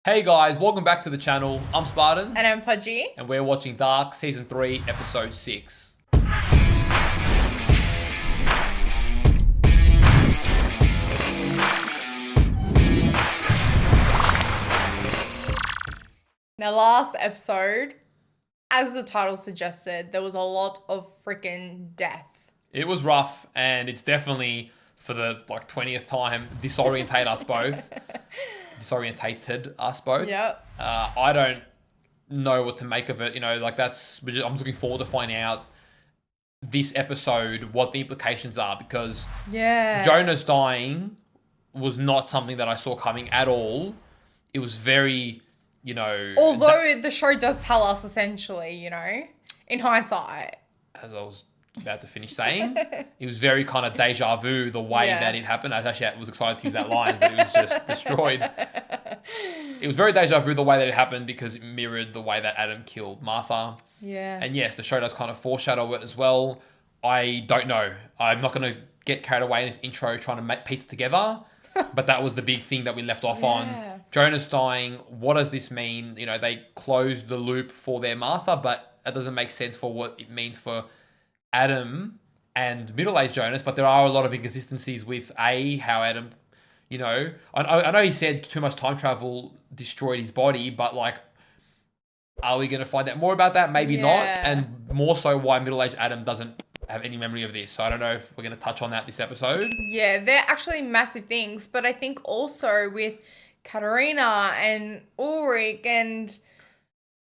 Hey guys, welcome back to the channel. I'm Spartan. And I'm Pudgey. And we're watching Dark Season 3, Episode 6. Now, last episode, as the title suggested, there was a lot of freaking death. It was rough, and it's definitely, for the 20th time, disorientated us both. Yep. I don't know what to make of it. I'm looking forward to finding out this episode what the implications are, because Jonah's dying was not something that I saw coming at all. It was very, Although the show does tell us essentially, in hindsight. As I was about to finish saying, it was very kind of deja vu the way that it happened. I was excited to use that line, but it was just destroyed. It was very deja vu the way that it happened because it mirrored the way that Adam killed Martha. Yeah. And yes, the show does kind of foreshadow it as well. I don't know. I'm not going to get carried away in this intro trying to piece it together. But that was the big thing that we left off on. Jonah's dying. What does this mean? They closed the loop for their Martha, but that doesn't make sense for what it means for Adam and middle-aged Jonas. But there are a lot of inconsistencies with how Adam, I know he said too much time travel destroyed his body, but are we going to find out more about that? Maybe not. And more so why middle-aged Adam doesn't have any memory of this. So I don't know if we're going to touch on that this episode. Yeah, they're actually massive things. But I think also with Katerina and Ulrich and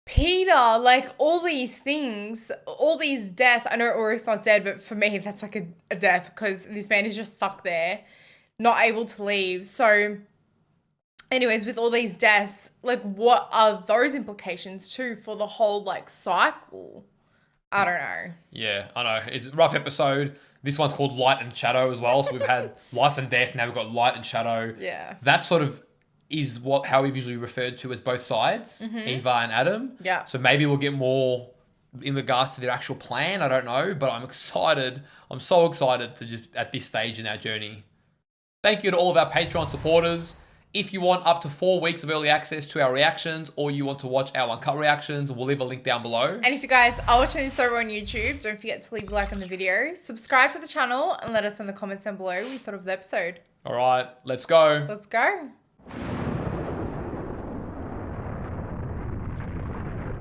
Peter, all these things, all these deaths. I know Ulrich's not dead, but for me, that's like a death because this man is just stuck there, not able to leave. So anyways, with all these deaths, what are those implications too for the whole cycle? I don't know. Yeah, I know. It's a rough episode. This one's called Light and Shadow as well. So we've had life and death. Now we've got light and shadow. Yeah. That sort of is how we've usually referred to as both sides, Eva and Adam. Yeah. So maybe we'll get more in regards to their actual plan. I don't know, but I'm excited. I'm so excited to just at this stage in our journey. Thank you to all of our Patreon supporters. If you want up to 4 weeks of early access to our reactions, or you want to watch our uncut reactions, we'll leave a link down below. And if you guys are watching this over on YouTube, don't forget to leave a like on the video, subscribe to the channel, and let us know in the comments down below what you thought of the episode. All right, let's go. Let's go.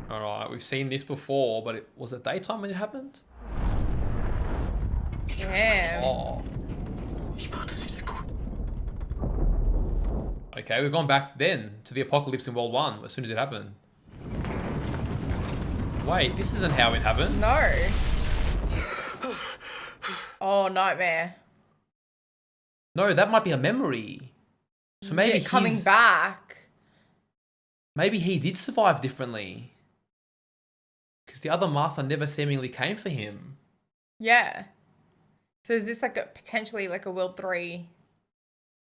All right, we've seen this before, but was it daytime when it happened? Yeah. Oh. Okay, we've gone back then to the apocalypse in World 1 as soon as it happened. Wait, this isn't how it happened. No. Oh, nightmare. No, that might be a memory. So maybe he's coming back. Maybe he did survive differently. Because the other Martha never seemingly came for him. Yeah. So is this potentially a World 3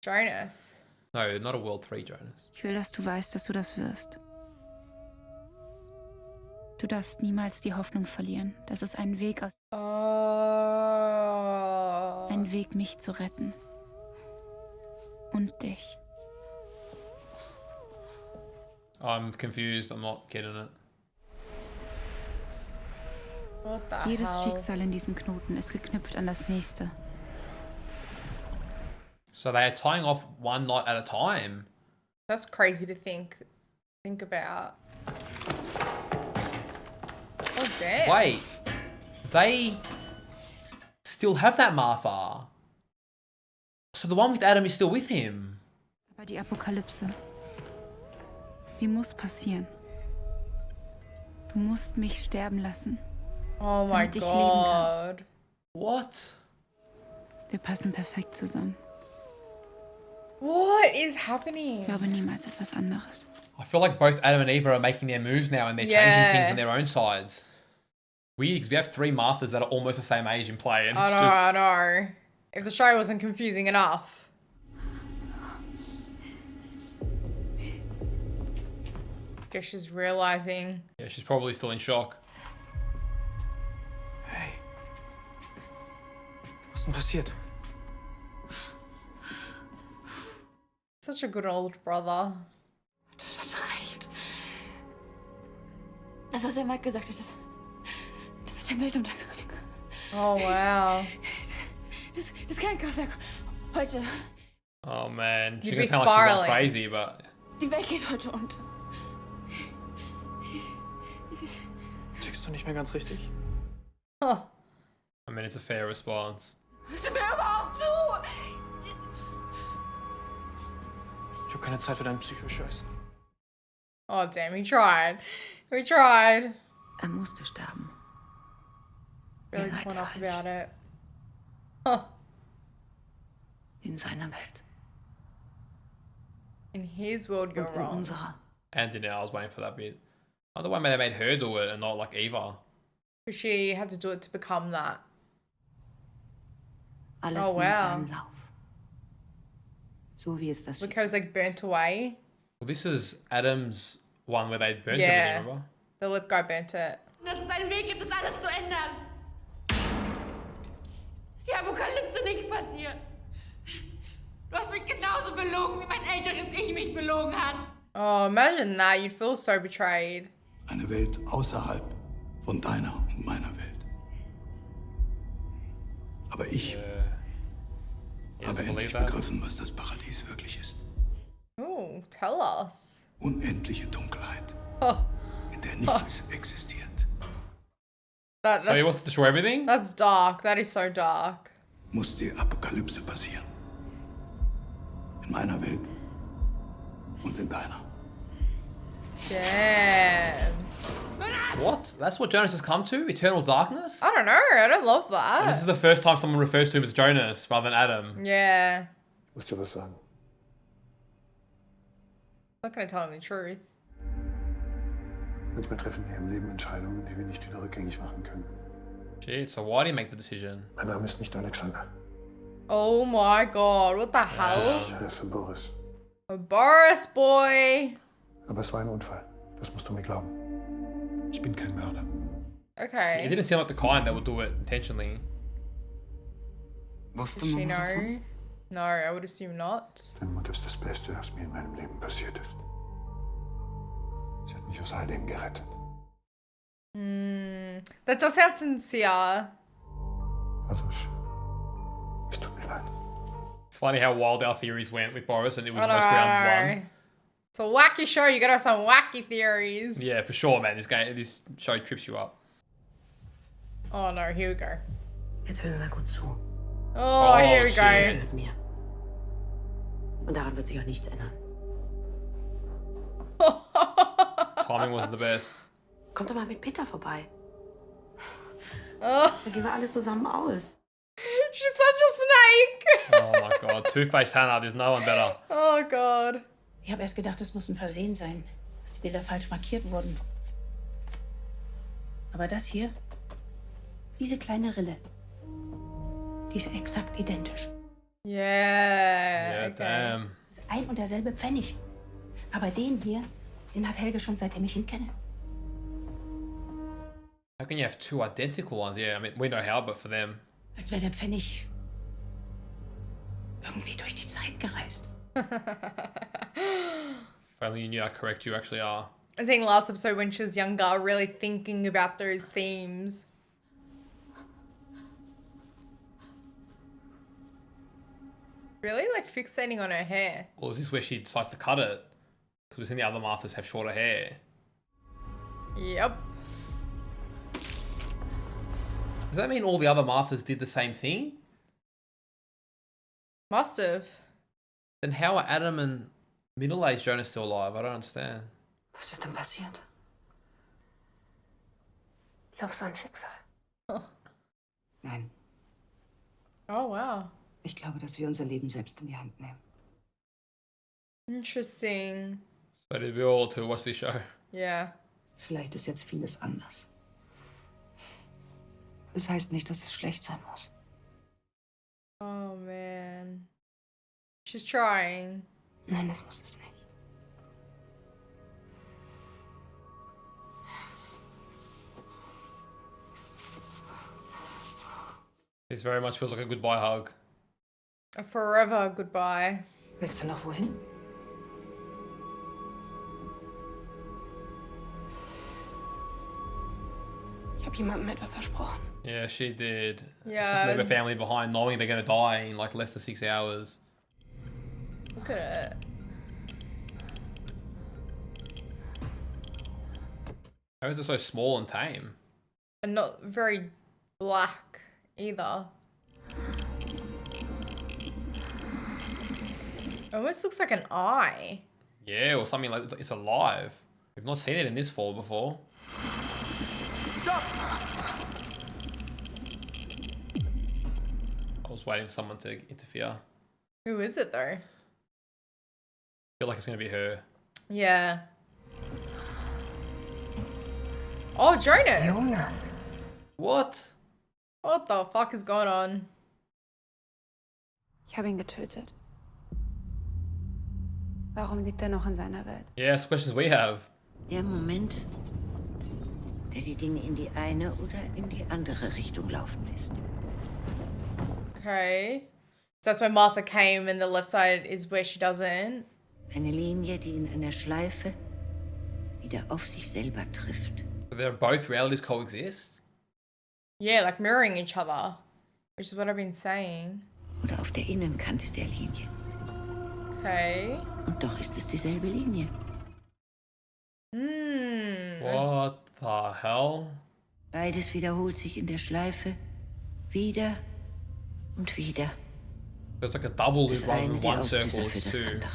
Jonas? No, not a World 3 Jonas. Ich will, dass du weißt, dass du das wirst. Du darfst niemals die Hoffnung verlieren, dass es einen Weg aus... Oh. Einen Weg, mich zu retten. Und dich. I'm confused. I'm not getting it. What the Jedes hell? Schicksal in diesem Knoten ist geknüpft an das nächste. So they are tying off one night at a time. That's crazy to think about. Oh, damn. Wait, they still have that Martha. So the one with Adam is still with him. Aber die Apokalypse, sie muss passieren. Du musst mich sterben lassen. Oh my damit ich leben kann. God. What? Wir passen perfekt zusammen. What is happening? Ich glaube niemals etwas anderes. I feel like both Adam and Eva are making their moves now and they're changing things on their own sides. Weird, because we have 3 Marthas that are almost the same age in play. And I know. If the show wasn't confusing enough. Guess she's realizing. Yeah, she's probably still in shock. Hey. Was ist denn passiert? Such a good old brother. Das Das, was Mike gesagt hat, das wird ein Weltuntergang. Oh, wow. Das ist kein Kraftwerk. Heute. Oh man, You'd she be gonna sound like she's gone spiraling. crazy, but Die Welt geht heute unter. Tickst du nicht mehr ganz richtig? Huh. I mean, it's a fair response. Hörst du mir überhaupt zu? Ich habe keine Zeit für deinen Psychoscheiß. Oh, damn, he tried. He tried. Musste sterben. Really Ihr seid torn up falsch. about it. Huh. In seiner Welt. In his world, you're Und in wrong. unserer. And in I was waiting for that bit. I wonder why they made her do it and not like Eva. Because she had to do it to become that. Alles Oh, nimmt wow. seinen Lauf. So wie es das Look how Schicksal. it's like burnt away. Well, this is Adam's one where they burnt Yeah. everything, remember? The lip guy burnt it. Dass es einen Weg gibt, das alles zu ändern. Ist die Apokalypse nicht passiert. Du hast mich genauso belogen, wie mein älteres Ich mich belogen hat. Oh, imagine that. You'd feel so betrayed. Eine Welt außerhalb von deiner und meiner Welt. Aber ich You habe just endlich believe that? begriffen, was das Paradies wirklich ist. Oh, tell us. Unendliche Dunkelheit, Oh, in der nichts existiert. So he wants to destroy everything? that's dark. That is so dark. Muss die Apokalypse passieren. In meiner Welt und in deiner. Damn. What? That's what Jonas has come to? Eternal darkness? I don't know. I don't love And this that. is the first time someone refers to him as Jonas rather than Adam. Yeah. Ich muss dir was sagen. Not gonna tell him the truth. Manchmal treffen wir im Leben Entscheidungen, die wir nicht wieder rückgängig machen können. Shit, so why did he make the decision? Mein Name ist nicht Alexander. Oh my god. What the hell? Ich heiße Boris. A Boris boy. Aber es war ein Unfall. Das musst du mir glauben. Ich bin kein Mörder. He Okay. didn't seem like the kind that would do it intentionally. Wusste Does she Mama davon? know? No, I would assume not. Deine Mutter ist das Beste, was mir in meinem Leben passiert ist. Sie hat mich aus all dem gerettet. That does sound sincere. Also, es tut mir leid. It's funny how wild our theories went with Boris and it was I almost round know. one. It's a wacky show. You gotta have some wacky theories. Yeah, for sure, man. This show trips you up. Oh no, here we go. Jetzt hör mir mal gut zu. Oh, here we shit. go. Mit mir. Und daran wird sich auch nichts ändern. Timing wasn't the best. Kommt doch mal mit Peter vorbei. Oh, Dann gehen wir alle zusammen aus. she's such a snake. Oh my god. Two-Faced Hannah, there's no one better. Oh god. Ich habe erst gedacht, es muss ein Versehen sein, dass die Bilder falsch markiert wurden. Aber das hier, diese kleine Rille, die ist exakt identisch. Yeah. Yeah, okay. damn. Das ist ein und derselbe Pfennig. Aber den hier, den hat Helge schon seitdem ich ihn kenne. How can you have two identical ones? Yeah, I mean, we know how, but for them. Als wäre der Pfennig irgendwie durch die Zeit gereist. If only you knew how correct you actually are. I think last episode when she was younger, really thinking about those themes. Really like fixating on her hair. Or is this where she decides to cut it? Because we've seen the other Marthas have shorter hair. Yep. Does that mean all the other Marthas did the same thing? Must have. Then how are Adam and middle-aged Jonas still alive? I don't understand. Was ist denn passiert? Lauf so ein Schicksal. Nein, Oh wow. ich glaube, dass wir unser Leben selbst in die Hand nehmen. Interesting. So did we all to watch this show? Yeah. Vielleicht ist jetzt vieles anders. Es heißt nicht, dass es schlecht sein muss. Oh man. She's trying. Nein, das muss es nicht. This very much feels like a goodbye hug. A forever goodbye. Willst du noch wohin? Ich habe jemandem etwas versprochen. Yeah, she did. Yeah. Just leave her family behind, knowing they're gonna die in like less than 6 hours. Look at it. How is it so small and tame? And not very black either. It almost looks like an eye. Yeah, or something like it's alive. We've not seen it in this form before. I was waiting for someone to interfere. Who is it though? I feel like it's gonna be her. Yeah. Oh, Jonas. What? What the fuck is going on? Ich habe ihn getötet. Warum lebt er noch in seiner Welt? Yeah, that's the questions we have. Der Moment, der die Dinge in die eine oder in die andere Richtung laufen lässt. Okay. So that's where Martha came and the left side is where she doesn't. Eine Linie, die in einer Schleife wieder auf sich selber trifft. So they're both realities coexist? Yeah, like mirroring each other. Which is what I've been saying. Oder auf der Innenkante der Linie. Okay. Und doch ist es dieselbe Linie. What the hell? Beides wiederholt sich in der Schleife. Wieder und wieder. It's like a double Das loop rather eine than der one Auslöser circle, für it's das two. andere.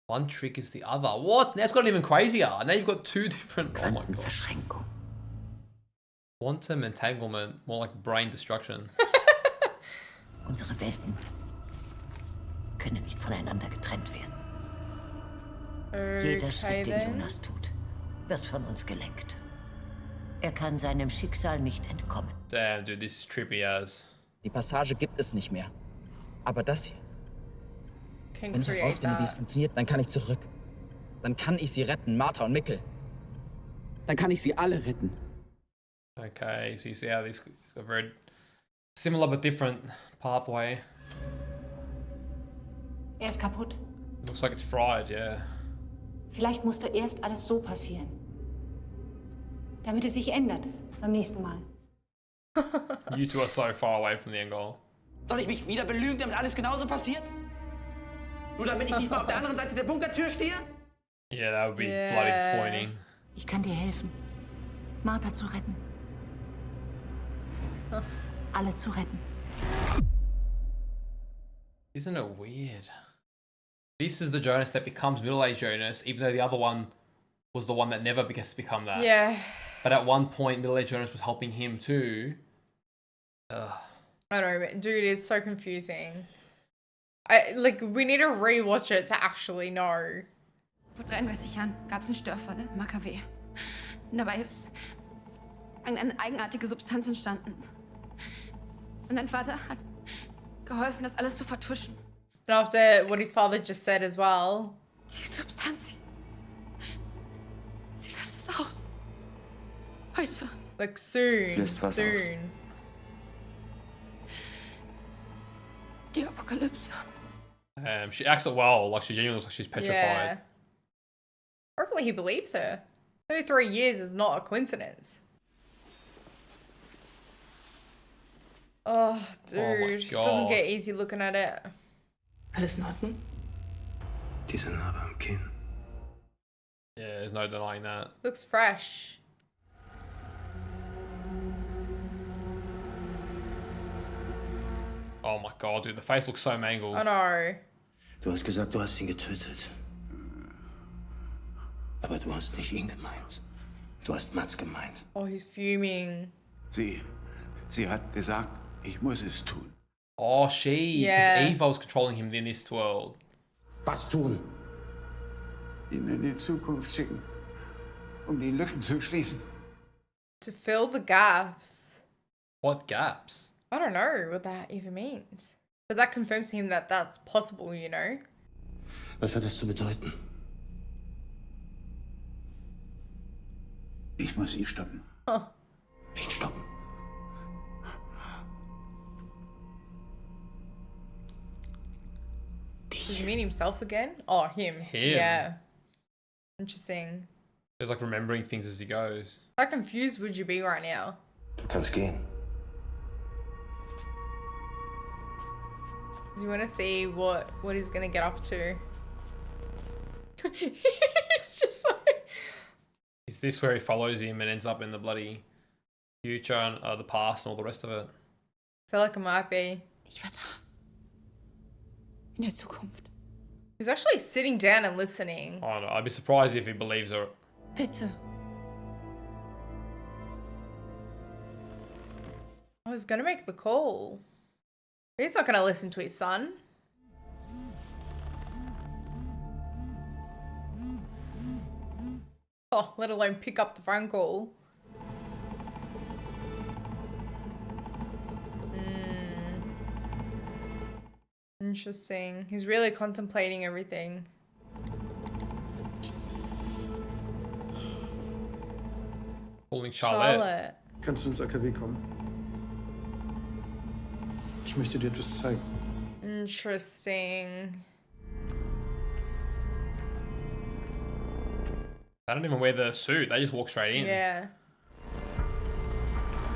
One trick is the other. What? Now it's gotten even crazier. Now you've got two different. Oh my god. Quantenverschränkung. Quantum entanglement, more like brain destruction. Unsere Welten können nicht voneinander getrennt werden. Jeder Okay Schritt, den then. Jonas tut, wird von uns gelenkt. Er kann seinem Schicksal nicht entkommen. Damn, dude, this is trippy as. Die Passage gibt es nicht mehr. Aber das hier, Can wenn ich create herausfinde, wie es that. funktioniert, dann kann ich zurück. Dann kann ich sie retten, Martha und Mikkel. Dann kann ich sie alle retten. Okay, so you see how this is a very similar but different pathway. Er ist kaputt. Looks like it's fried, yeah. Vielleicht musste erst alles so passieren. Damit es sich ändert beim nächsten Mal. You two are so far away from the end goal. Soll ich mich wieder belügen, damit alles genauso passiert? Nur damit ich diesmal auf der anderen Seite der Bunkertür stehe? Yeah, that would be Yeah. bloody disappointing. Ich kann dir helfen, Martha zu retten. Alle zu retten. Isn't it weird? This is the Jonas that becomes middle-aged Jonas, even though the other one was the one that never gets to become that. Yeah. But at one point, middle-aged Jonas was helping him too. I know, but dude, it's so confusing. We need to rewatch it to actually know. Vor 33 Jahren gab es einen Störfall im AKW. Und dabei ist eine eigenartige Substanz entstanden. Und dein Vater hat geholfen, das alles zu vertuschen. And after what his father just said as well. Die Substanz, sie löst es aus. Heute. Like soon. Löst was Soon. Die Apokalypse. She acts it well, like she genuinely looks like she's petrified. Yeah. Hopefully he believes her. 33 years is not a coincidence. Oh, dude. It doesn't God. get easy looking at it. Alles in Ordnung? Diese Narbe am Kinn. Yeah, there's no denying that. Looks fresh. Oh my god, dude, the face looks so mangled. I know. Du hast gesagt, du hast ihn getötet. Aber du hast nicht ihn gemeint. Du hast Mats gemeint. Oh, he's fuming. Sie hat gesagt, ich muss es tun. Oh, she. Because Yeah. Eva was controlling him in this world. Was tun? Ihn in die Zukunft schicken, die Lücken zu schließen. To fill the gaps. What gaps? I don't know what that even means. But that confirms to him that that's possible, you know? Was hat das zu bedeuten? Ich muss ihn stoppen. Wen stoppen? Does he mean himself again? Oh, him. Him. Yeah. Interesting. He's like remembering things as he goes. How confused would you be right now? Du kannst gehen. Do you want to see what he's gonna get up to? It's just like... Is this where he follows him and ends up in the bloody future and the past and all the rest of it? I feel like it might be. Ich war da. In der Zukunft. He's actually sitting down and listening. I don't know. I'd be surprised if he believes her. Bitte. I was gonna make the call. He's not gonna listen to his son. Oh, let alone pick up the phone call. Interesting. He's really contemplating everything. Calling Charlotte. Charlotte. Kannst du ins AKW kommen? Ich möchte dir etwas zeigen. Interesting. They don't even wear the suit. They just walk straight in. Yeah.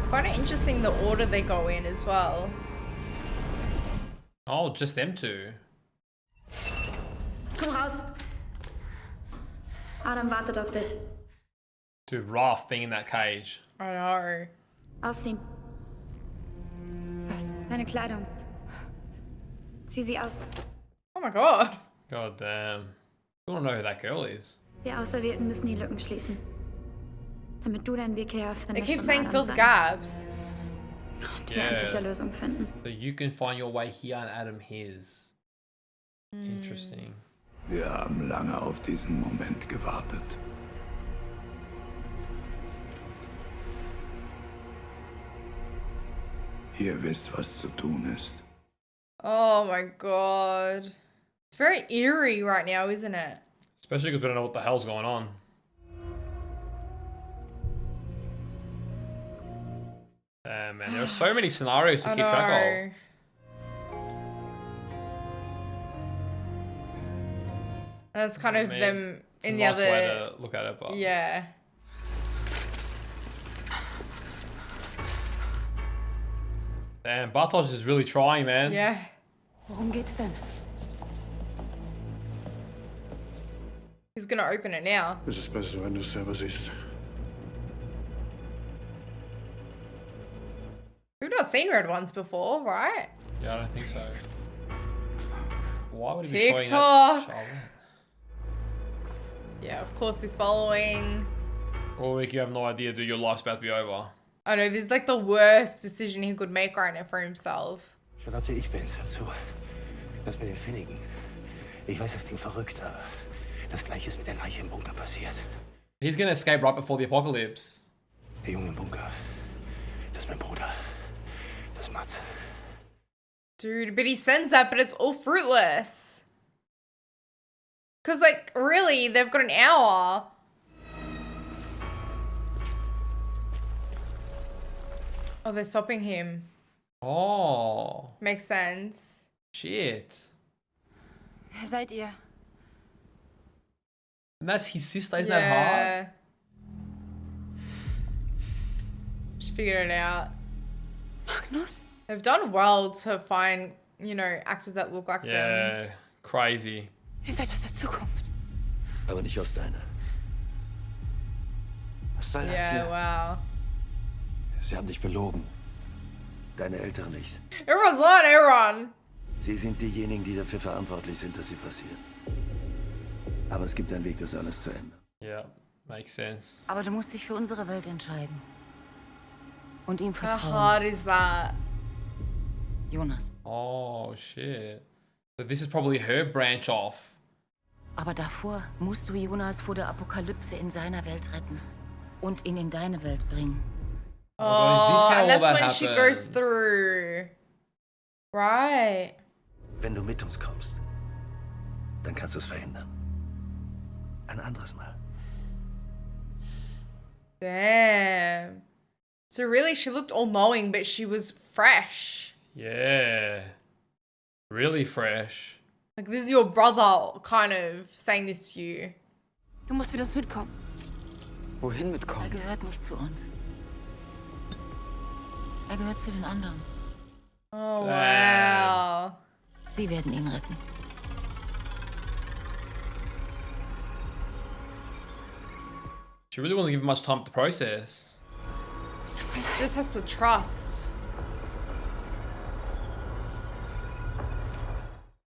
I find it interesting the order they go in as well. Oh, just them two. Komm raus. Adam wartet auf dich. Dude, rough being in that cage. I know. Ausziehen. Was? Deine Kleidung. Zieh sie aus. Oh my god. God damn. I don't know who that girl is. Wir Auserwählten müssen die Lücken schließen. Damit du deinen Weg hierher They findest. keep und saying Adam fill the sein. gaps. Die endliche Lösung finden. So you can find your way here and Adam his. Interesting. Wir haben lange auf diesen Moment gewartet. Ihr wisst, was zu tun ist. Oh my god. It's very eerie right now, isn't it? Especially because we don't know what the hell's going on. Damn, man. There are so many scenarios to I keep track know. And it's kind of. of I mean, them it's in a the nice other... way to look at it, but... Yeah. Damn, Bartosz is really trying, man. Yeah. Worum geht's denn? He's gonna open it now. Es ist besser, wenn du es selber siehst. We've not seen red ones before, right? Yeah, I don't think so. Why would he be showing TikTok. that? Charlotte? Yeah, of course he's following. Or like you have no idea, dude, your life's about to be over. I know, this is like the worst decision he could make right now for himself. Charlotte, ich bin's. Hör zu. Das mit den Finnigen. Ich weiß, das klingt verrückt, aber das Gleiche ist mit der Leiche im Bunker passiert. He's gonna escape right before the apocalypse. Der Junge im Bunker. Das ist mein Bruder. Das ist Mats. Dude, but he sends that, but it's all fruitless. Because, like, really, they've got an hour. Oh, they're stopping him. Oh. Makes sense. Shit. Wer seid ihr? And that's his sister, isn't that hard? Just figured it out. Magnus? They've done well to find, you know, actors that look like them. Yeah, crazy. Ihr seid aus der Zukunft. Aber nicht aus deiner. Was soll das Yeah, hier? wow. Sie haben dich belogen. Deine Eltern nicht. Everyone's lying, everyone. Sie sind diejenigen, die dafür verantwortlich sind, dass sie passieren. Aber es gibt einen Weg, das alles zu ändern. Yeah, makes sense. Aber du musst dich für unsere Welt entscheiden. Und ihm How vertrauen. hard is that? Jonas. Oh, shit. So this is probably her branch off. Aber davor musst du Jonas vor der Apokalypse in seiner Welt retten. Und ihn in deine Welt bringen. Oh, is this how and all that's that when she goes happens? through. Right. Wenn du mit uns kommst, dann kannst du es verhindern. Ein anderes Mal. Damn. So really, she looked all-knowing, but she was fresh. Yeah. Really fresh. Like, this is your brother kind of saying this to you. Du musst mit uns mitkommen. Wohin mit kommen? gehört nicht zu uns. Gehört zu den anderen. Oh, wow. Sie werden ihn retten. She really wasn't given much time to process. Just has to trust.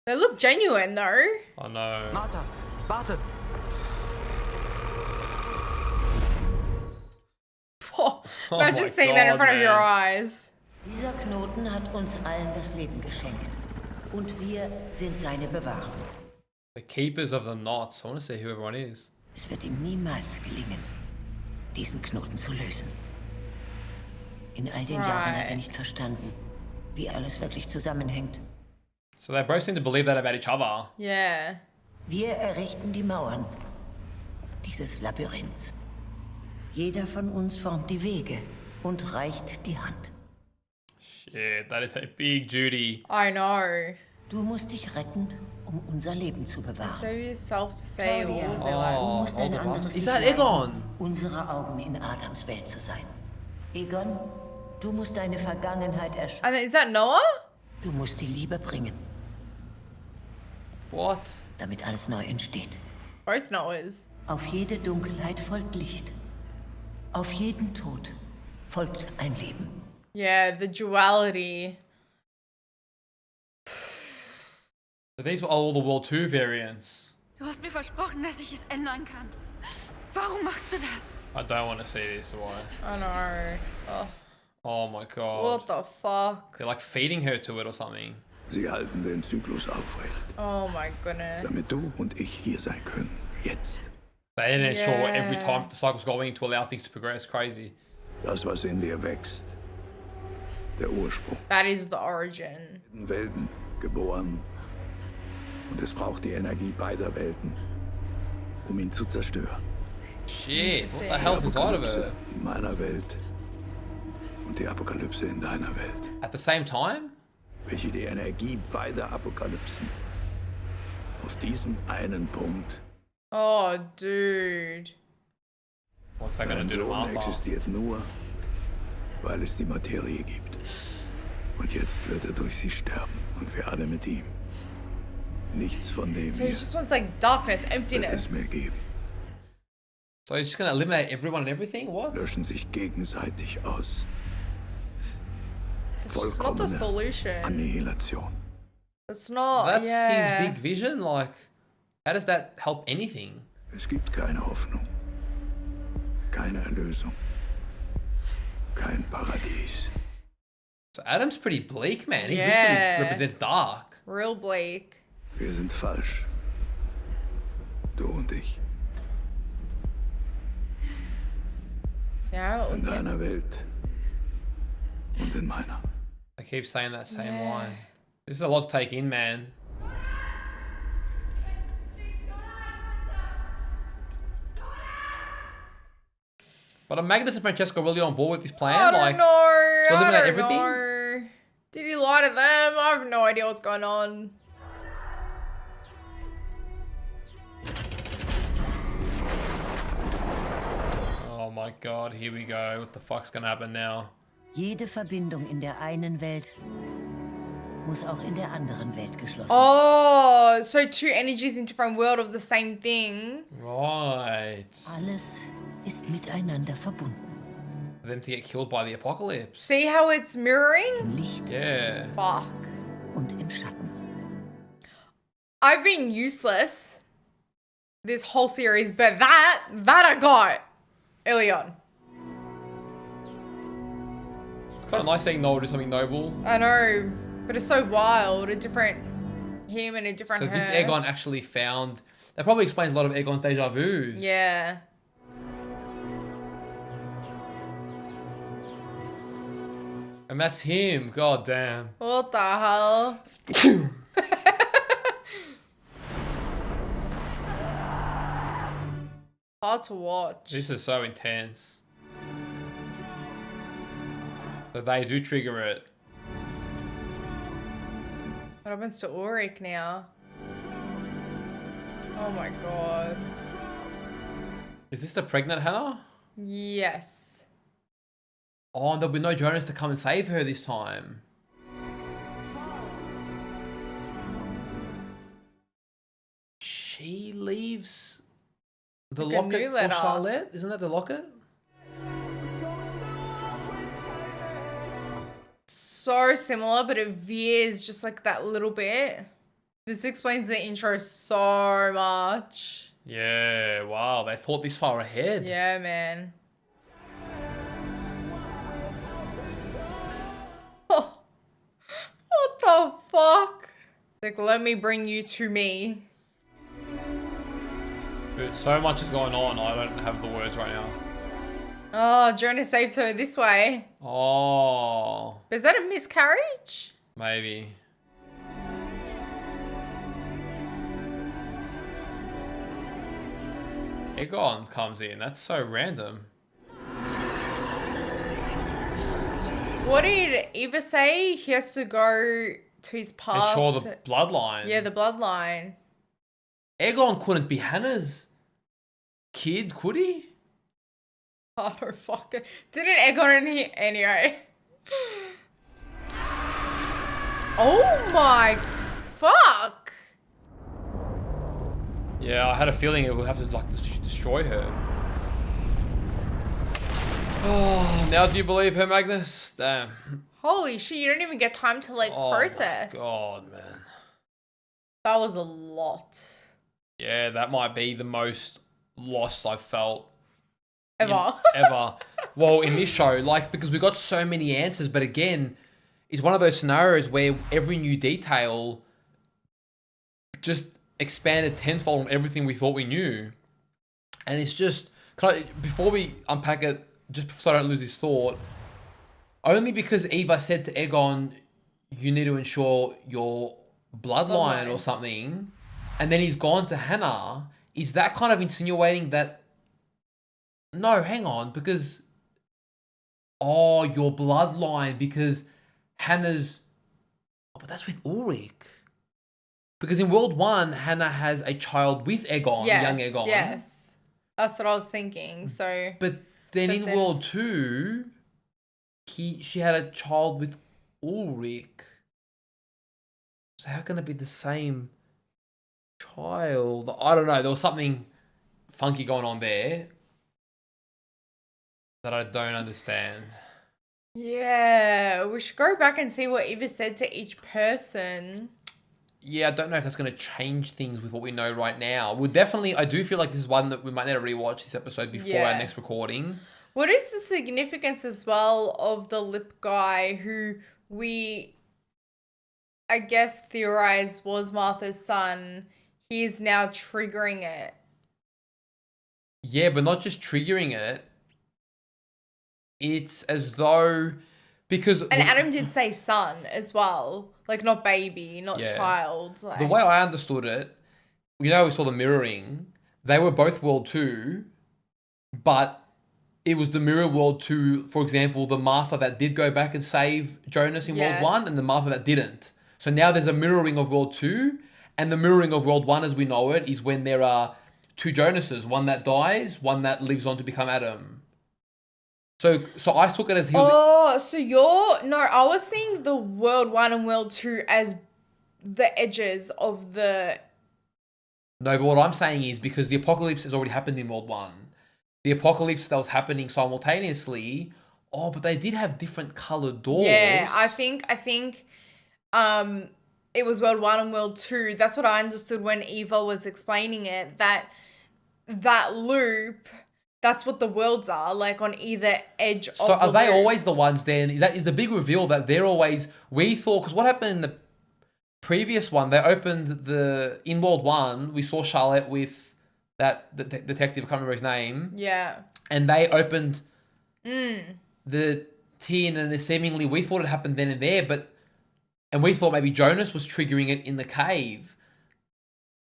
They look genuine though. I know. Martha, warte! Oh, Oh imagine my seeing that in God, front of your man. eyes. Dieser Knoten hat uns allen das Leben geschenkt. Und wir sind seine Bewahrer. The keepers of the knots. I want to see who everyone is. Es wird ihm niemals gelingen, diesen Knoten zu lösen. In all den Jahren hat er nicht verstanden, wie alles wirklich zusammenhängt. So they both seem to believe that about each other. Yeah. Wir errichten die Mauern dieses Labyrinths. Jeder von uns formt die Wege und reicht die Hand. Shit, that is a big duty. I know. Du musst dich retten, um unser Leben zu bewahren. Save yourself to save all Claudia, of their lives. du musst ein anderes Is Licht that leiten, Egon? unsere Augen in Adams Welt zu sein. Egon, du musst deine Vergangenheit erschaffen. And is that Noah? Du musst die Liebe bringen, What? damit alles neu entsteht. Both Noahs. Auf jede Dunkelheit folgt Licht. Auf jeden Tod folgt ein Leben. Yeah, the duality. So these were all the World 2 variants. Du hast mir versprochen, dass ich es ändern kann. Warum machst du das? I don't want to see this. Why? I know. Oh, Oh my god. what the fuck? They're like feeding her to it or something. Sie halten den Zyklus aufrecht, Oh my goodness. damit du und ich hier sein können. Jetzt. They didn't ensure every Yeah. time the cycle's going to allow things to progress. Crazy. Das, was in dir wächst. Der Ursprung. That is the origin. In Welten geboren. Und es braucht die Energie beider Welten, um ihn zu zerstören. Shit, what the Die hell's inside of Apokalypse her? in meiner Welt und die Apokalypse in deiner Welt. At the same time? Welche die Energie beider Apokalypsen auf diesen einen Punkt. Oh, dude. What's that gonna Dein do to Sohn Martha? existiert nur, weil es die Materie gibt. Und jetzt wird er durch sie sterben und wir alle mit ihm. Nichts von dem So he hier just wants like darkness, wird es mehr emptiness. geben. So he's just gonna eliminate everyone and everything? What? Löschen sich gegenseitig aus. That's just not the Vollkommene solution. Annihilation. It's not. That's Yeah. his big vision? Like, how does that help anything? Es gibt keine Hoffnung, keine Erlösung, kein Paradies. So Adam's pretty bleak, man. He Yeah. literally represents dark. Real bleak. Wir sind falsch. Du und ich. Yeah. In deiner Welt und in meiner. I keep saying that same Yeah. line. This is a lot to take in, man. But are Magnus and Francesco really on board with this plan? I don't like, know. I eliminate don't everything? know. Did he lie to them? I have no idea what's going on. oh my god, here we go. What the fuck's gonna happen now? Jede Verbindung in der einen Welt muss auch in der anderen Welt geschlossen. Oh, so two energies in different world of the same thing. Right. Alles ist miteinander verbunden. For them to get killed by the apocalypse. See how it's mirroring? Im Licht Yeah. Fuck. und im Schatten. I've been useless this whole series, but that I got early on. It's kind of nice seeing Noel do something noble. I know, but it's so wild. A different him and a different So her. this Aegon actually found... That probably explains a lot of Aegon's deja vus. Yeah. And that's him. God damn. What the hell? Hard to watch. This is so intense. So they do trigger it. What happens to Ulrich now? Oh my god. Is this the pregnant Hannah? Yes. Oh, and there'll be no Jonas to come and save her this time. She leaves the Like a locket new for letter. Charlotte. Isn't that the locket? So similar, but it veers just like that little bit. This explains the intro so much. Yeah, wow. They thought this far ahead. Yeah, man. Oh, what the fuck? Like, let me bring you to me. Dude, so much is going on. I don't have the words right now. Oh, Jonah saves her this way. Oh, But is that a miscarriage? maybe. Egon comes in. That's so random. What did Eva say? He has to go to his past. Ensure the bloodline. Yeah, the bloodline. Egon couldn't be Hannah's kid, could he? Oh, fuck it. Didn't Egon anyway. Oh my fuck. Yeah, I had a feeling it would have to like destroy her. Oh, now do you believe her, Magnus? Damn. Holy shit, you don't even get time to like process. Oh my God, man. That was a lot. Yeah, that might be the most lost I've felt Ever. ever. Well, in this show, like, because we got so many answers, but again, it's one of those scenarios where every new detail just expanded tenfold on everything we thought we knew. And it's just, before we unpack it, just so I don't lose this thought, only because Eva said to Egon, you need to ensure your bloodline or something, and then he's gone to Hannah, is that kind of insinuating that, no, hang on, because, oh, your bloodline, because Hannah's, oh, but that's with Ulrich. Because in World 1, Hannah has a child with Egon, young Egon. Yes, that's what I was thinking, so... But then World 2, she had a child with Ulrich. So how can it be the same child? I don't know. There was something funky going on there that I don't understand. Yeah, we should go back and see what Eva said to each person. Yeah, I don't know if that's going to change things with what we know right now. We'll definitely, I do feel like this is one that we might need to rewatch this episode before our next recording. What is the significance as well of the lip guy who we, I guess, theorized was Martha's son? He is now triggering it. Yeah, but not just triggering it. It's as though, because... And Adam did say son as well. Like, not baby, not child. Like. The way I understood it, we saw the mirroring. They were both World 2, but it was the mirror World 2, for example, the Martha that did go back and save Jonas in World 1 and the Martha that didn't. So now there's a mirroring of World 2, and the mirroring of World 1 as we know it is when there are two Jonases, one that dies, one that lives on to become Adam. So I took it as I was seeing the World 1 and World 2 as the edges of the... No, but what I'm saying is because the apocalypse has already happened in World 1. The apocalypse that was happening simultaneously, but they did have different coloured doors. Yeah, I think it was World 1 and World 2. That's what I understood when Eva was explaining it, that loop... That's what the worlds are, like on either edge of the So are they loop. always the ones then? Is the big reveal that they're always... We thought... Because what happened in the previous one, they opened in World 1, we saw Charlotte with that detective, I can't remember his name. Yeah. And they opened the tin and seemingly we thought it happened then and there, and we thought maybe Jonas was triggering it in the cave.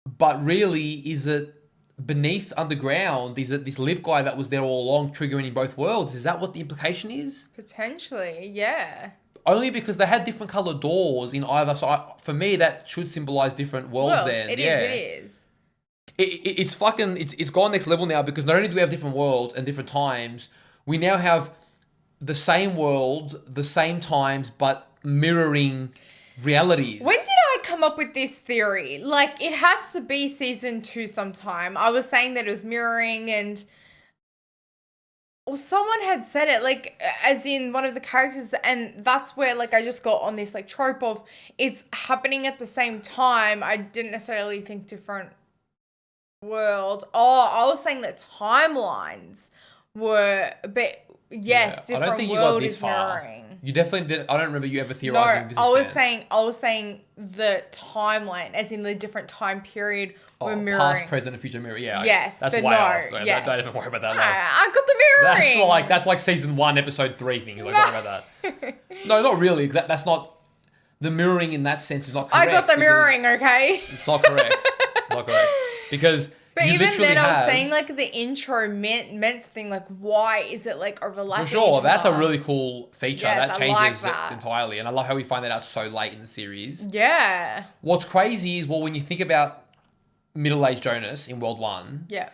But really, is it... beneath underground, is it this lip guy that was there all along triggering in both worlds? Is that what the implication is? Potentially, yeah. Only because they had different coloured doors in either. So for me, that should symbolise different worlds then. It is. It's fucking it's gone next level now, because not only do we have different worlds and different times, we now have the same world, the same times, but mirroring realities. When did I come up with this theory? Like, it has to be season 2 sometime. I was saying that it was mirroring, and or someone had said it, like, as in one of the characters, and that's where, like, I just got on this, like, trope of it's happening at the same time. I didn't necessarily think different world. Oh, I was saying that timelines were a bit, yes, I don't different think you world got this is far. mirroring. You definitely did. I don't remember you ever No, theorizing this. I was saying the timeline, as in the different time period we're mirroring. Past, present, and future mirror. Yeah. Yes, that's but way no, off. Right? yes. Don't even worry about that. I got the mirroring. That's like season 1, episode 3 thing. Like, don't worry about that. No, not really. That's not the mirroring in that sense. Is not correct. I got the mirroring. Okay. It's not correct. It's not correct because. But you even then, I was have, saying, like, the intro meant something, like, why is it, like, overlapping? For sure, each that's a other? really cool feature. Yes, that I changes like it that. entirely. And I love how we find that out so late in the series. Yeah. What's crazy is, well, when you think about middle-aged Jonas in World 1, Yeah.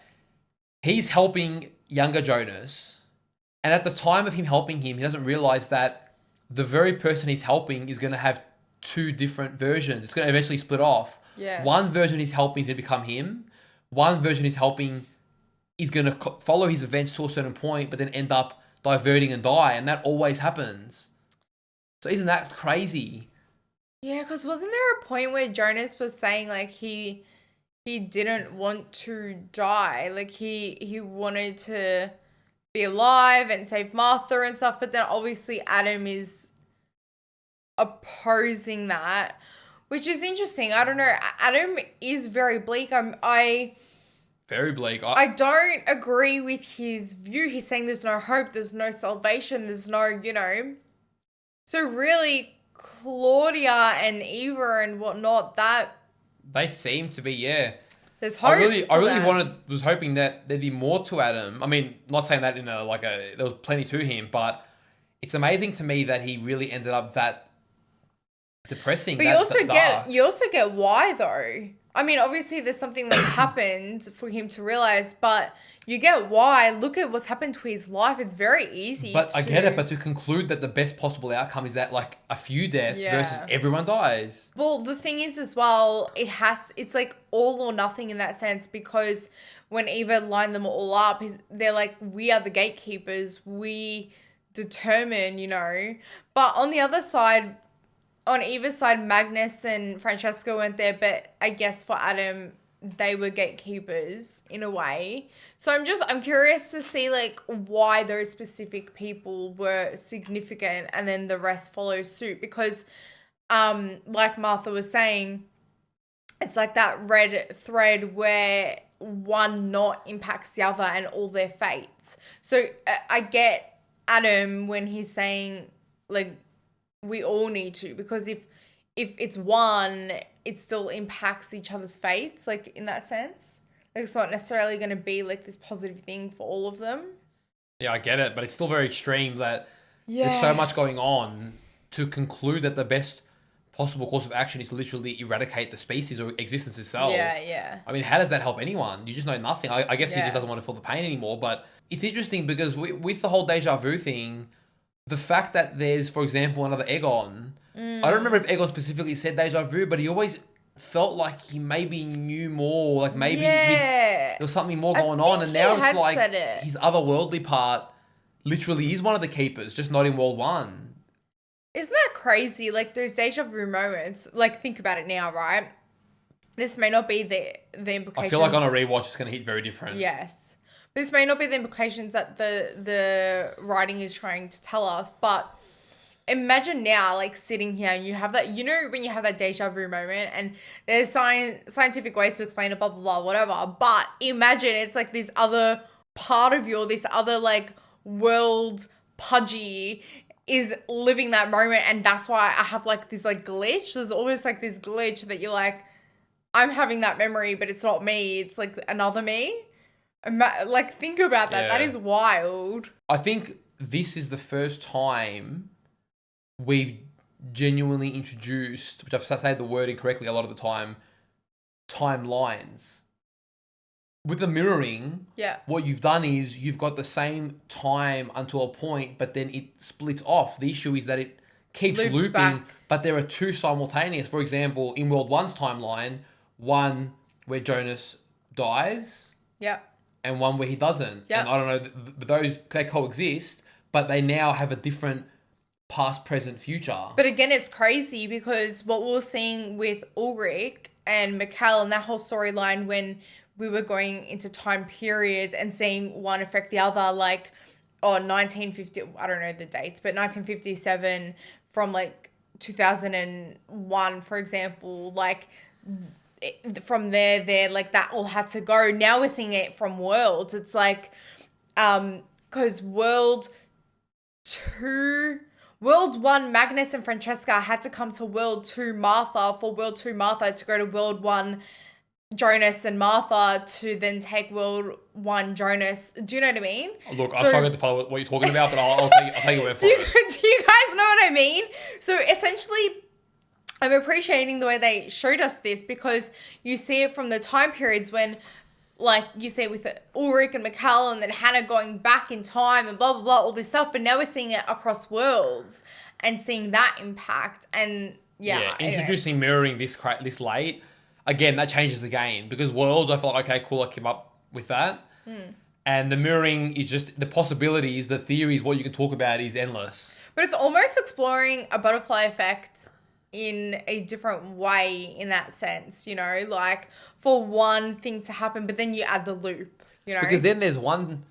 he's helping younger Jonas. And at the time of him helping him, he doesn't realize that the very person he's helping is going to have 2 different versions. It's going to eventually split off. Yes. One version he's helping is going to become him. One version he's helping is going to follow his events to a certain point, but then end up diverting and die. And that always happens. So isn't that crazy? Yeah, because wasn't there a point where Jonas was saying, like, he didn't want to die? Like, he wanted to be alive and save Martha and stuff, but then obviously Adam is opposing that, which is interesting. I don't know. Adam is very bleak. Very bleak. I don't agree with his view. He's saying there's no hope, there's no salvation, there's no, you know. So really, Claudia and Eva and whatnot, that They seem to be, yeah. there's hope. I really them. was hoping that there'd be more to Adam. I mean, not saying that in a there was plenty to him, but it's amazing to me that he really ended up that depressing. But that you also get why though. I mean, obviously there's something that's happened for him to realize, but you get why. Look at what's happened to his life. It's very easy. But I get it. But to conclude that the best possible outcome is that like a few deaths versus everyone dies. Well, the thing is as well, it's like all or nothing in that sense, because when Eva lined them all up, they're like, we are the gatekeepers. We determine, you know. But on the other side, on Eva's side, Magnus and Francesca weren't there, but I guess for Adam, they were gatekeepers in a way. So I'm curious to see like why those specific people were significant and then the rest follow suit, because like Martha was saying, it's like that red thread where one not impacts the other and all their fates. So I get Adam when he's saying like we all need to, because if it's one, it still impacts each other's fates, like in that sense. Like it's not necessarily going to be like this positive thing for all of them. Yeah, I get it, but it's still very extreme that there's so much going on to conclude that the best possible course of action is to literally eradicate the species or existence itself. Yeah. I mean, how does that help anyone? You just know nothing. I guess he just doesn't want to feel the pain anymore, but it's interesting because with the whole deja vu thing, the fact that there's, for example, another Egon, I don't remember if Egon specifically said deja vu, but he always felt like he maybe knew more, like maybe there was something more going on, and now it's like his otherworldly part literally is one of the keepers, just not in World 1. Isn't that crazy? Like those deja vu moments, like think about it now, right? This may not be the implications. I feel like on a rewatch it's going to hit very different. Yes. This may not be the implications that the writing is trying to tell us, but imagine now, like sitting here and you have that, you know, when you have that deja vu moment and there's scientific ways to explain it, blah, blah, blah, whatever. But imagine it's like this other part of you, or this other like world Pudgey is living that moment. And that's why I have like this like glitch. There's always like this glitch that you're like, I'm having that memory, but it's not me. It's like another me. Like, think about that. That is wild. I think this is the first time we've genuinely introduced, which I've said the word incorrectly a lot of the time, timelines. with the mirroring, Yeah. what you've done is you've got the same time until a point, but then it splits off. The issue is that it keeps Loops looping, back. but there are two simultaneous. For example, in World 1's timeline, one where Jonas dies Yeah. and one where he doesn't. Yeah. And I don't know, those, they coexist, but they now have a different past, present, future. But again, it's crazy because what we were seeing with Ulrich and Mikkel and that whole storyline when we were going into time periods and seeing one affect the other, like, 1950, I don't know the dates, but 1957 from like 2001, for example, like from there, like that all had to go. Now we're seeing it from Worlds. It's like, because World 1, Magnus and Francesca had to come to World 2, Martha, for World 2, Martha to go to World 1, Jonas and Martha to then take World 1, Jonas. Do you know what I mean? Look, I'm struggling to follow what you're talking about, but I'll take your word for it. Do you guys know what I mean? So essentially, I'm appreciating the way they showed us this because you see it from the time periods when, like, you see it with Ulrich and Mikkel and then Hannah going back in time and blah, blah, blah, all this stuff. But now we're seeing it across worlds and seeing that impact. And yeah. Anyway. Introducing mirroring this late, again, that changes the game because Worlds, I felt like, okay, cool, I came up with that. And the mirroring is just the possibilities, the theories, what you can talk about is endless. But it's almost exploring a butterfly effect in a different way in that sense, you know, like for one thing to happen, but then you add the loop, you know. Because then there's one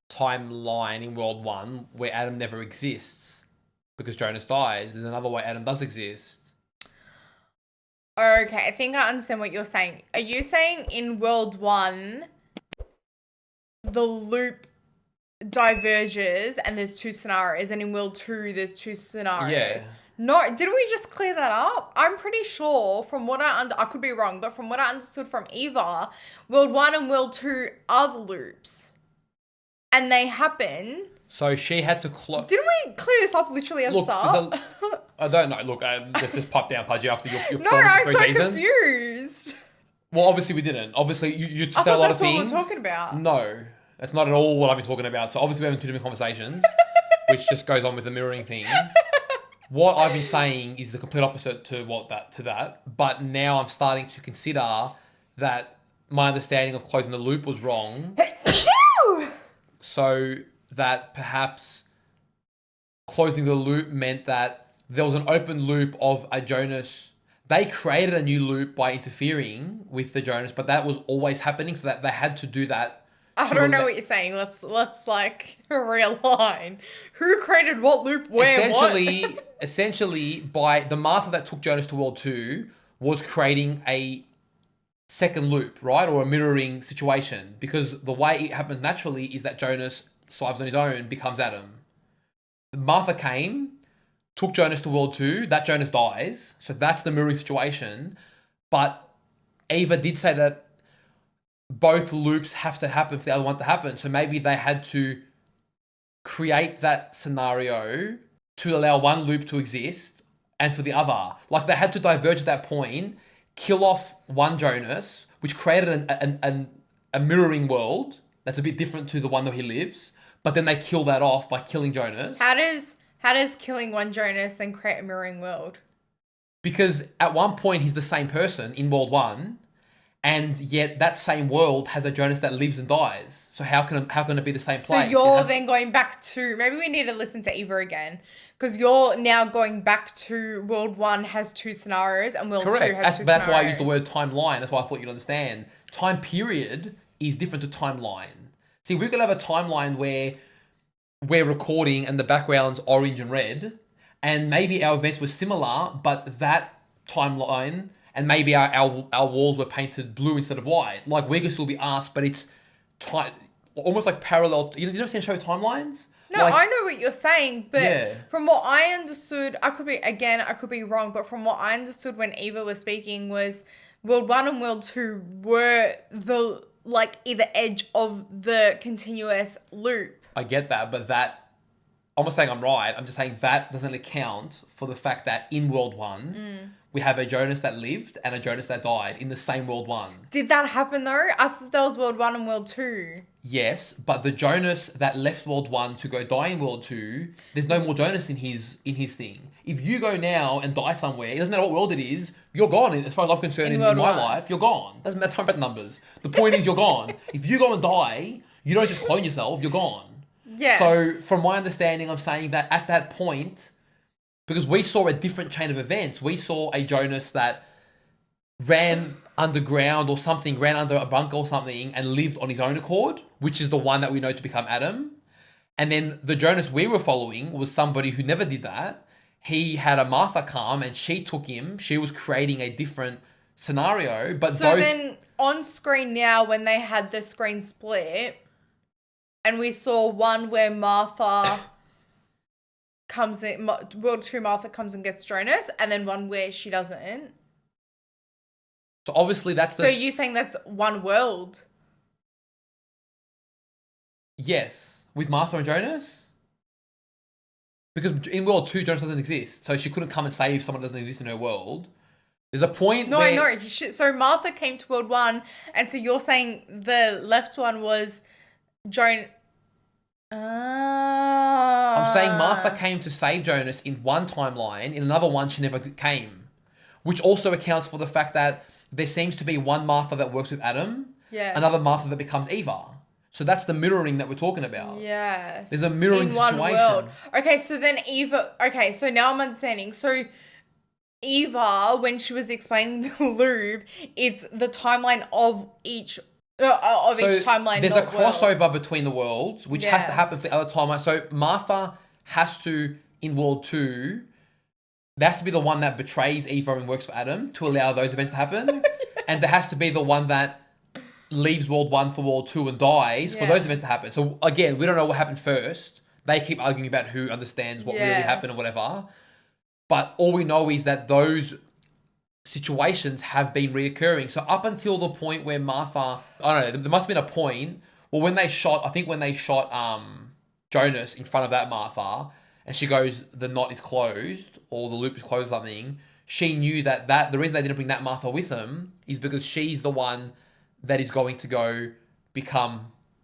timeline in World 1 where Adam never exists because Jonas dies. There's another way Adam does exist. Okay, I think I understand what you're saying. Are you saying in World 1, the loop diverges and there's two scenarios, and in World 2, there's two scenarios? Yeah. No, didn't we just clear that up? I'm pretty sure from what I could be wrong, but from what I understood from Eva, World 1 and World 2 are the loops. And they happen. So she had to close. Didn't we clear this up literally at the start? I don't know. Look, let's just pipe down, Pudgey, after your No, I'm so confused. Well, obviously we didn't. Obviously, you said a lot of things. That's what we're talking about. No, that's not at all what I've been talking about. So obviously we're having two different conversations, which just goes on with the mirroring thing. What I've been saying is the complete opposite to that. But now I'm starting to consider that my understanding of closing the loop was wrong. So that perhaps closing the loop meant that there was an open loop of a Jonas. They created a new loop by interfering with the Jonas, but that was always happening, so that they had to do that. I don't know what you're saying. Let's like realign. Who created what loop where Essentially, by the Martha that took Jonas to World 2 was creating a second loop, right? Or a mirroring situation. Because the way it happens naturally is that Jonas survives on his own, becomes Adam. Martha came, took Jonas to World 2, that Jonas dies. So that's the mirroring situation. But Eva did say that both loops have to happen for the other one to happen. So maybe they had to create that scenario to allow one loop to exist and for the other. Like they had to diverge at that point, kill off one Jonas, which created a mirroring world that's a bit different to the one that he lives. But then they kill that off by killing Jonas. How does killing one Jonas then create a mirroring world? Because at one point he's the same person in World 1. And yet that same world has a Jonas that lives and dies. So how can it be the same place? So you're then going back to, maybe we need to listen to Eva again. Because you're now going back to World 1 has two scenarios and World 2 has two scenarios. That's why I used the word timeline. That's why I thought you'd understand. Time period is different to timeline. See, we could have a timeline where we're recording and the background's orange and red. And maybe our events were similar, but that timeline... And maybe our walls were painted blue instead of white. Like, we could still be asked, but it's almost like parallel. You never seen a show with timelines? No, like, I know what you're saying, but from what I understood, I could be wrong, but from what I understood when Eva was speaking was World 1 and World 2 were the, like, either edge of the continuous loop. I get that, but I'm not saying I'm right. I'm just saying that doesn't account for the fact that in World 1, we have a Jonas that lived and a Jonas that died in the same World 1. Did that happen though? I thought that was World 1 and World 2. Yes, but the Jonas that left World 1 to go die in World 2, there's no more Jonas in his thing. If you go now and die somewhere, it doesn't matter what world it is, you're gone. As far as I'm concerned, in my life, you're gone. Doesn't matter about the numbers. The point is you're gone. If you go and die, you don't just clone yourself, you're gone. Yes. So from my understanding, I'm saying that at that point, because we saw a different chain of events, we saw a Jonas that ran underground or something, ran under a bunker or something and lived on his own accord, which is the one that we know to become Adam. And then the Jonas we were following was somebody who never did that. He had a Martha come and she took him. She was creating a different scenario. But so then on screen now, when they had the screen split, and we saw one where Martha comes in, World 2 Martha comes and gets Jonas, and then one where she doesn't. So obviously that's the... So you're saying that's one world? Yes. With Martha and Jonas? Because in World 2, Jonas doesn't exist. So she couldn't come and save someone that doesn't exist in her world. There's a point No, where... I know. So Martha came to World 1, and so you're saying the left one was Joan... I'm saying Martha came to save Jonas in one timeline. In another one, she never came. Which also accounts for the fact that there seems to be one Martha that works with Adam. Yes. Another Martha that becomes Eva. So that's the mirroring that we're talking about. Yes. There's a mirroring in one situation. world. Okay, so then Eva... Okay, so now I'm understanding. So Eva, when she was explaining the lube, it's the timeline of each... each timeline. There's a crossover between the worlds, which has to happen for the other timeline. So Martha has to, in World 2, there has to be the one that betrays Eva and works for Adam to allow those events to happen. And there has to be the one that leaves World 1 for World 2 and dies for those events to happen. So again, we don't know what happened first. They keep arguing about who understands what really happened or whatever. But all we know is that those situations have been reoccurring. So up until the point where Martha, I don't know, there must have been a point, well, when they shot Jonas in front of that Martha, and she goes, the knot is closed, or the loop is closed or something, she knew that the reason they didn't bring that Martha with them is because she's the one that is going to go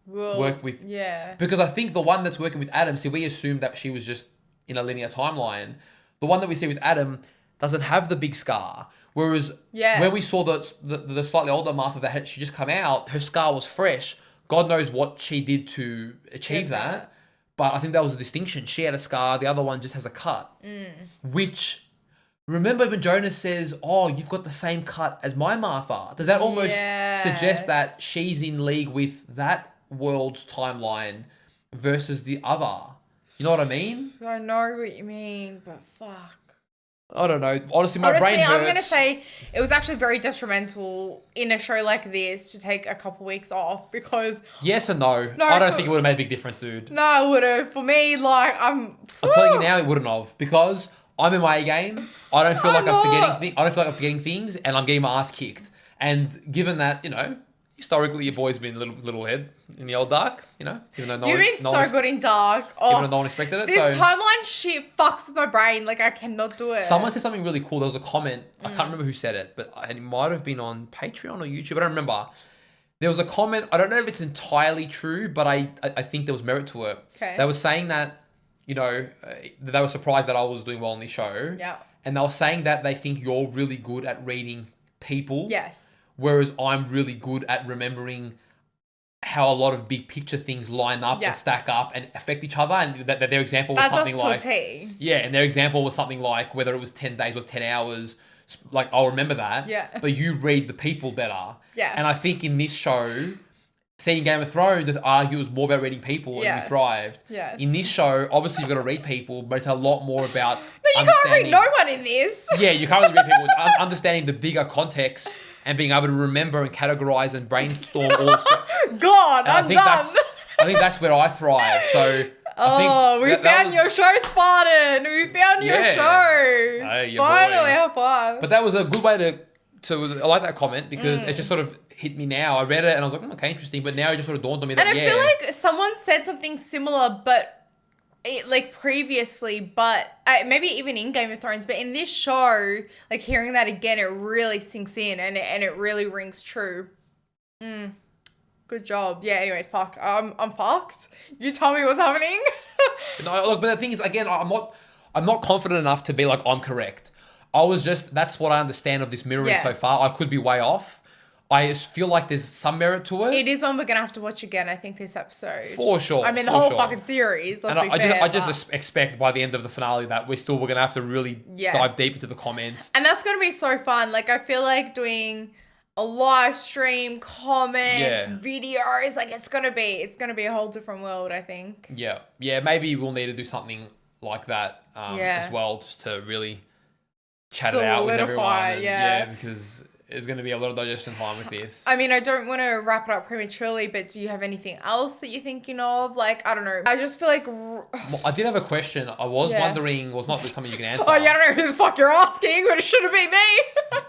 work with. Yeah. Because I think the one that's working with Adam, see, we assumed that she was just in a linear timeline. The one that we see with Adam doesn't have the big scar. Whereas when we saw the slightly older Martha that she just come out, her scar was fresh. God knows what she did to achieve that. But I think that was a distinction. She had a scar. The other one just has a cut. Which, remember when Jonas says, oh, you've got the same cut as my Martha. Does that almost suggest that she's in league with that world's timeline versus the other? You know what I mean? I know what you mean, but fuck. I don't know. Honestly, my brain hurts. I'm going to say it was actually very detrimental in a show like this to take a couple weeks off because... Yes and no. I don't think it would have made a big difference, dude. No, it would have. For me, like, I'm telling you now, it wouldn't have. Because I'm in my A game. I don't feel like I'm forgetting things. I don't feel like I'm forgetting things and I'm getting my ass kicked. And given that, you know, historically your boy's been a little ahead in the old dark, you know, even though You've been so good in dark. Even though no one expected it. This timeline shit fucks with my brain. Like, I cannot do it. Someone said something really cool. There was a comment. I can't remember who said it, but it might have been on Patreon or YouTube. I don't remember. There was a comment. I don't know if it's entirely true, but I think there was merit to it. Okay. They were saying that, you know, they were surprised that I was doing well on this show. Yeah. And they were saying that they think you're really good at reading people. Yes. Whereas I'm really good at remembering how a lot of big picture things line up and stack up and affect each other. And that their example was something like... Yeah, and their example was something like whether it was 10 days or 10 hours. Like, I'll remember that. Yeah. But you read the people better. Yes. And I think in this show, seeing Game of Thrones, the argue was more about reading people and you thrived. Yes. In this show, obviously you've got to read people, but it's a lot more about... No, you can't read no one in this. Yeah, you can't really read people. It's understanding the bigger context and being able to remember and categorize and brainstorm all stuff. God, I'm done. I think that's where I thrive. So we found your show, Spartan. We found your show. Hey, finally, high five. But that was a good way to I like that comment because it just sort of hit me now. I read it and I was like, okay, interesting. But now it just sort of dawned on me that And I feel like someone said something similar, but like previously, but maybe even in Game of Thrones, but in this show, like hearing that again, it really sinks in and it really rings true. Good job. Yeah, anyways, fuck. I'm fucked. You tell me what's happening. No, look, but the thing is, again, I'm not confident enough to be like, I'm correct. That's what I understand of this mirroring so far. I could be way off. I just feel like there's some merit to it. It is one we're going to have to watch again, I think, this episode. For sure. I mean, the whole fucking series, let's be fair. I just expect by the end of the finale that we're going to have to really dive deep into the comments. And that's going to be so fun. Like, I feel like doing a live stream, comments, videos, like it's going to be a whole different world, I think. Yeah. Yeah, maybe we'll need to do something like that as well, just to really chat it out with everyone. Because there's going to be a lot of digestion time with this. I mean, I don't want to wrap it up prematurely, but do you have anything else that you're thinking of? Like, I don't know. I just feel like... I did have a question. I was wondering, well, it's not something you can answer. Oh, yeah, I don't know who the fuck you're asking, but it should have been me.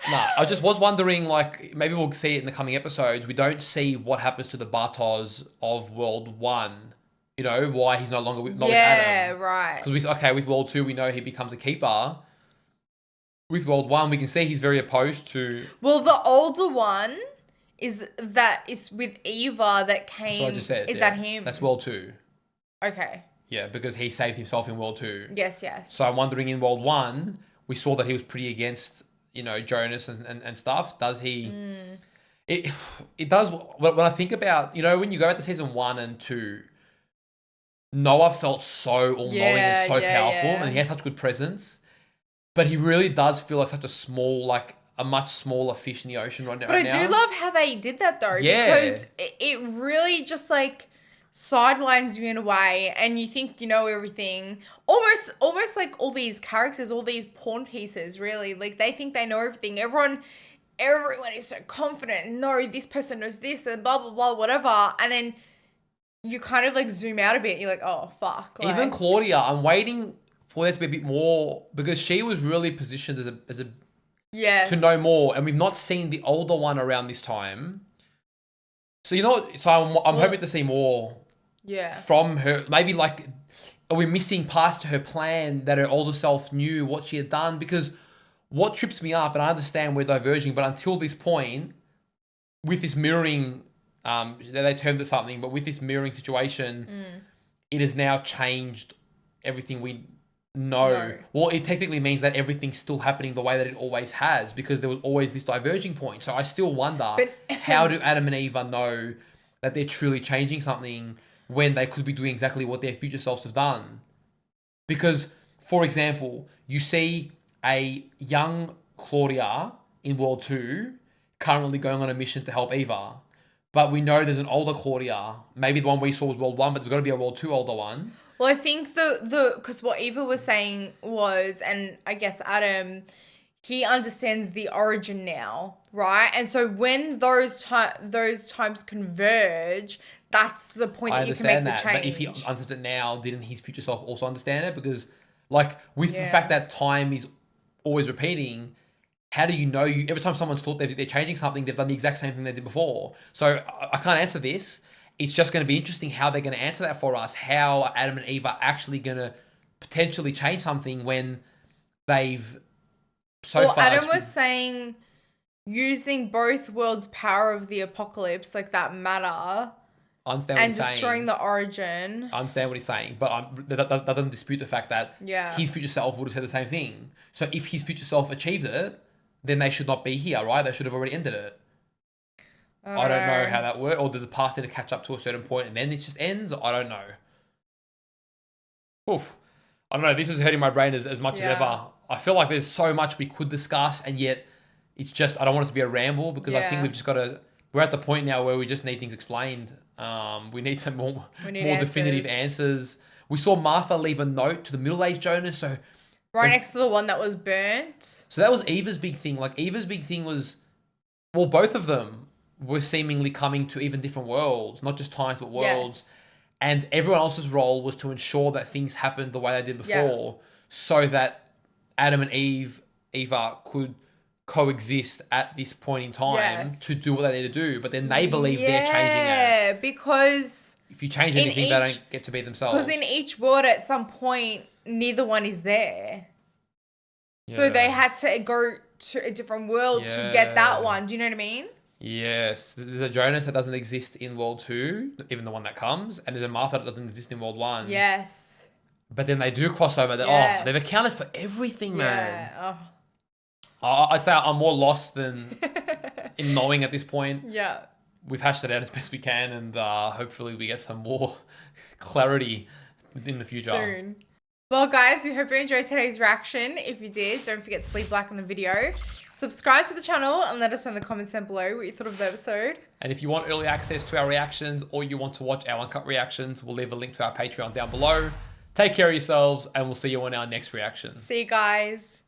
No, I just was wondering, like, maybe we'll see it in the coming episodes. We don't see what happens to the Bartos of World 1. You know, why he's no longer with Adam. Yeah, right. Because with World 2, we know he becomes a keeper. With World 1, we can see he's very opposed to... Well, the older one is with Eva that came... That's what I just said. Is that him? That's World 2. Okay. Yeah, because he saved himself in World 2. Yes, yes. So I'm wondering, in World 1, we saw that he was pretty against, Jonas and stuff. Does he... It does... When I think about... when you go back to season 1 and 2, Noah felt so all-knowing and so powerful, and he had such good presence. But he really does feel like such a much smaller fish in the ocean right now. But I do love how they did that though. Yeah. Because it really just like sidelines you in a way and you think you know everything. Almost like all these characters, all these pawn pieces, really. Like they think they know everything. Everyone is so confident. No, this person knows this and blah, blah, blah, whatever. And then you kind of like zoom out a bit. You're like, oh, fuck. Like, even Claudia, I'm waiting for there to be a bit more, because she was really positioned as a yes, to know more, and we've not seen the older one around this time. So I'm hoping to see more from her. Maybe like, are we missing past her plan that her older self knew what she had done? Because what trips me up, and I understand we're diverging, but until this point, with this mirroring, they termed it something, but with this mirroring situation, it has now changed everything we know. Well, it technically means that everything's still happening the way that it always has, because there was always this diverging point. So I still wonder, how do Adam and Eva know that they're truly changing something when they could be doing exactly what their future selves have done? Because, for example, you see a young Claudia in World 2 currently going on a mission to help Eva. But we know there's an older Claudia. Maybe the one we saw was World 1, but there's got to be a World 2 older one. Well, I think because what Eva was saying was, and I guess Adam, he understands the origin now, right? And so when those times converge, that's the point that you can make the change. But if he understands it now, didn't his future self also understand it? Because, like, with the fact that time is always repeating, how do you know? Every time someone's thought they're changing something, they've done the exact same thing they did before. So I can't answer this. It's just going to be interesting how they're going to answer that for us. How Adam and Eve are actually going to potentially change something when they've far... Adam was saying using both worlds' power of the apocalypse, like that matter, and destroying the origin. I understand what he's saying, but that doesn't dispute the fact that his future self would have said the same thing. So if his future self achieved it, then they should not be here, right? They should have already ended it. I don't know how that works. Or did the past need to catch up to a certain point and then it just ends? I don't know. Oof. I don't know. This is hurting my brain as much as ever. I feel like there's so much we could discuss, and yet it's just, I don't want it to be a ramble, because I think we've just got to, we're at the point now where we just need things explained. We need some more definitive answers. We saw Martha leave a note to the middle-aged Jonas, so... Right next to the one that was burnt. So that was Eva's big thing. Like, Eva's big thing was, well, both of them were seemingly coming to even different worlds, not just times, but worlds. Yes. And everyone else's role was to ensure that things happened the way they did before, so that Adam and Eva could coexist at this point in time to do what they need to do. But then they believe they're changing it. Yeah, because if you change anything, they don't get to be themselves. Because in each world, at some point, neither one is there. So they had to go to a different world to get that one. Do you know what I mean? Yes. There's a Jonas that doesn't exist in World 2, even the one that comes. And there's a Martha that doesn't exist in World 1. Yes. But then they do cross over. Yes. Oh, they've accounted for everything, man. Yeah. I'd say I'm more lost than in knowing at this point. Yeah. We've hashed it out as best we can, and hopefully we get some more clarity in the future. Soon. Well, guys, we hope you enjoyed today's reaction. If you did, don't forget to leave a like on the video. Subscribe to the channel and let us know in the comments down below what you thought of the episode. And if you want early access to our reactions or you want to watch our uncut reactions, we'll leave a link to our Patreon down below. Take care of yourselves, and we'll see you on our next reaction. See you guys.